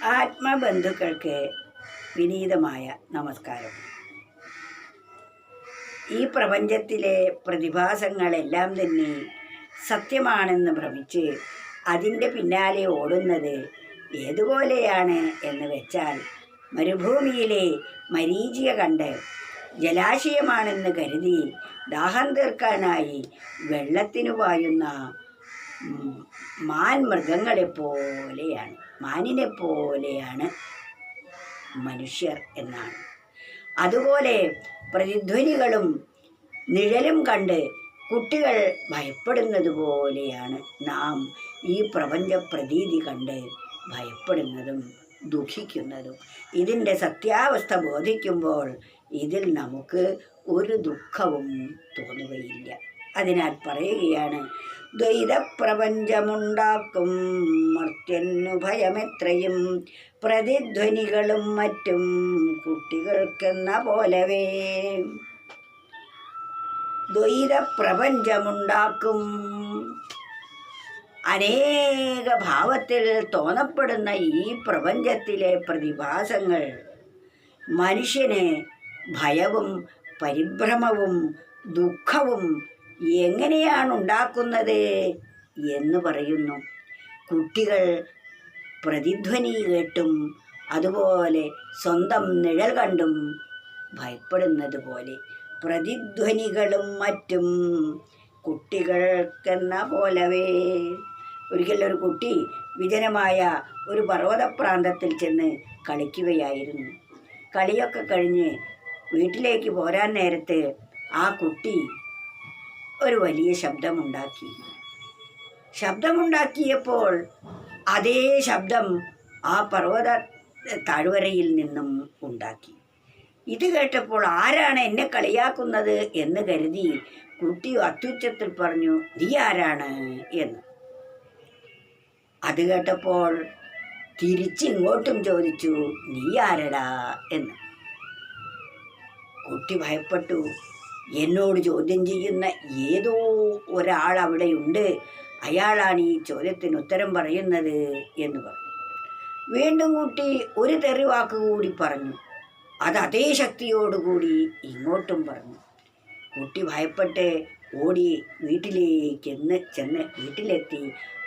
ആത്മബന്ധുക്കൾക്ക് വിനീതമായ നമസ്കാരം. ഈ പ്രപഞ്ചത്തിലെ പ്രതിഭാസങ്ങളെല്ലാം തന്നെ സത്യമാണെന്ന് ഭ്രമിച്ച് അതിൻ്റെ പിന്നാലെ ഓടുന്നത് ഏതുപോലെയാണ് എന്ന് വെച്ചാൽ, മരുഭൂമിയിലെ മരീചിക കണ്ട് ജലാശയമാണെന്ന് കരുതി ദാഹം തീർക്കാനായി വെള്ളത്തിനു പായുന്ന മാനിനെ പോലെയാണ് മനുഷ്യർ എന്നാണ്. അതുപോലെ പ്രതിധ്വനികളും നിഴലും കണ്ട് കുട്ടികൾ ഭയപ്പെടുന്നത് പോലെയാണ് നാം ഈ പ്രപഞ്ച പ്രതീതി കണ്ട് ഭയപ്പെടുന്നതും ദുഃഖിക്കുന്നതും. ഇതിൻ്റെ സത്യാവസ്ഥ ബോധിക്കുമ്പോൾ ഇതിൽ നമുക്ക് ഒരു ദുഃഖവും തോന്നുകയില്ല. അതിനാൽ പറയുകയാണ്, ദ്വൈതപ്രപഞ്ചമുണ്ടാക്കും മർത്യനു ഭയമെത്രയും പ്രതിധ്വനികളും മറ്റും കുട്ടികൾക്കെന്ന പോലവേ. ദ്വൈതപ്രപഞ്ചമുണ്ടാക്കും. അനേക ഭാവത്തിൽ തോന്നപ്പെടുന്ന ഈ പ്രപഞ്ചത്തിലെ പ്രതിഭാസങ്ങൾ മനുഷ്യന് ഭയവും പരിഭ്രമവും ദുഃഖവും എങ്ങനെയാണ് ഉണ്ടാക്കുന്നത് എന്ന് പറയുന്നു. കുട്ടികൾ പ്രതിധ്വനി കേട്ടും അതുപോലെ സ്വന്തം നിഴൽ കണ്ടും ഭയപ്പെടുന്നത് പോലെ പ്രതിധ്വനികളും മറ്റും കുട്ടികൾക്കെന്ന പോലവേ. ഒരിക്കലൊരു കുട്ടി വിജനമായ ഒരു പർവ്വതപ്രാന്തത്തിൽ ചെന്ന് കളിക്കുകയായിരുന്നു. കളിയൊക്കെ കഴിഞ്ഞ് വീട്ടിലേക്ക് പോരാൻ നേരത്ത് ആ കുട്ടി ഒരു വലിയ ശബ്ദമുണ്ടാക്കിയപ്പോൾ അതേ ശബ്ദം ആ പർവ്വത താഴ്വരയിൽ നിന്നും ഉണ്ടാക്കി. ഇത് കേട്ടപ്പോൾ ആരാണ് എന്നെ കളിയാക്കുന്നത് എന്ന് കരുതി കുട്ടി അത്യുച്ചത്തിൽ പറഞ്ഞു, നീ ആരാണ് എന്ന്. അത് കേട്ടപ്പോൾ തിരിച്ചിങ്ങോട്ടും ചോദിച്ചു, നീ ആരടാ എന്ന്. കുട്ടി ഭയപ്പെട്ടു. എന്നോട് ചോദ്യം ചെയ്യുന്ന ഏതോ ഒരാൾ അവിടെയുണ്ട്, അയാളാണ് ഈ ചോദ്യത്തിന് ഉത്തരം പറയുന്നത് എന്ന് പറഞ്ഞു. വീണ്ടും കുട്ടി ഒരു തെറിവാക്ക് കൂടി പറഞ്ഞു. അത് അതേ ശക്തിയോടുകൂടി ഇങ്ങോട്ടും പറഞ്ഞു. കുട്ടി ഭയപ്പെട്ട് ഓടി ചെന്ന് വീട്ടിലെത്തി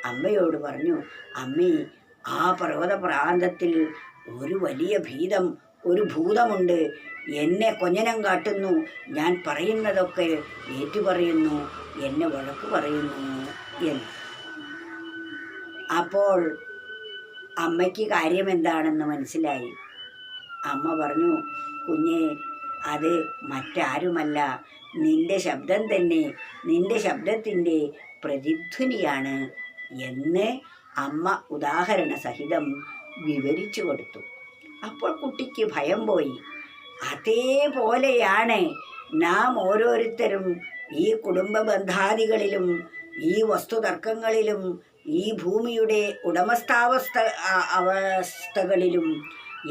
അമ്മയോട് പറഞ്ഞു, അമ്മേ, ആ പർവ്വത പ്രാന്തത്തിൽ ഒരു വലിയ ഭൂതമുണ്ട്. എന്നെ കൊഞ്ഞനം കാട്ടുന്നു, ഞാൻ പറയുന്നതൊക്കെ ഏറ്റുപറയുന്നു, എന്നെ വഴക്ക് പറയുന്നു എന്ന്. അപ്പോൾ അമ്മയ്ക്ക് കാര്യം എന്താണെന്ന് മനസ്സിലായി. അമ്മ പറഞ്ഞു, കുഞ്ഞേ, അത് മറ്റാരുമല്ല, നിന്റെ ശബ്ദം തന്നെ, നിന്റെ ശബ്ദത്തിൻ്റെ പ്രതിധ്വനിയാണ് എന്ന് അമ്മ ഉദാഹരണ സഹിതം വിവരിച്ചു കൊടുത്തു. അപ്പോൾ കുട്ടിക്ക് ഭയം പോയി. അതേപോലെയാണ് നാം ഓരോരുത്തരും ഈ കുടുംബ ബന്ധാദികളിലും ഈ വസ്തുതർക്കങ്ങളിലും ഈ ഭൂമിയുടെ അവസ്ഥകളിലും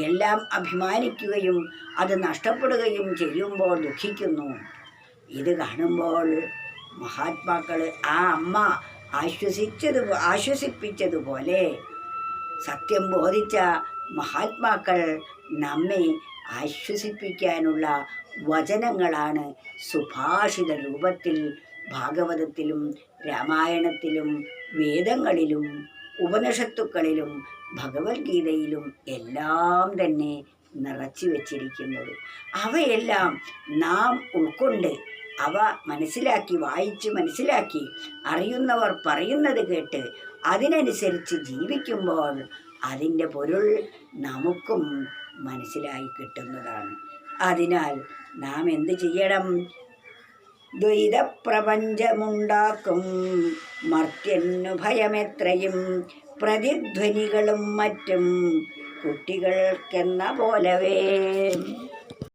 എല്ലാം അഭിമാനിക്കുകയും അത് നഷ്ടപ്പെടുകയും ചെയ്യുമ്പോൾ ദുഃഖിക്കുന്നു. ഇത് കാണുമ്പോൾ മഹാത്മാക്കൾ, ആ അമ്മ ആശ്വസിപ്പിച്ചതുപോലെ സത്യം ബോധിച്ച മഹാത്മാക്കൾ നമ്മെ ആശ്വസിപ്പിക്കാനുള്ള വചനങ്ങളാണ് സുഭാഷിത രൂപത്തിൽ ഭാഗവതത്തിലും രാമായണത്തിലും വേദങ്ങളിലും ഉപനിഷത്തുക്കളിലും ഭഗവത്ഗീതയിലും എല്ലാം തന്നെ നിറച്ചു വച്ചിരിക്കുന്നത്. അവയെല്ലാം നാം ഉൾക്കൊണ്ട് അവ വായിച്ച് മനസ്സിലാക്കി അറിയുന്നവർ പറയുന്നത് കേട്ട് അതിനനുസരിച്ച് ജീവിക്കുമ്പോൾ അതിൻ്റെ പൊരുൾ നമുക്കും മനസ്സിലായി കിട്ടുന്നതാണ്. അതിനാൽ നാം എന്ത് ചെയ്യണം? ദ്വൈതപ്രപഞ്ചമുണ്ടാക്കും മർത്യനു ഭയമെത്രയും പ്രതിധ്വനികളും മറ്റും കുട്ടികൾക്കെന്ന പോലവേ.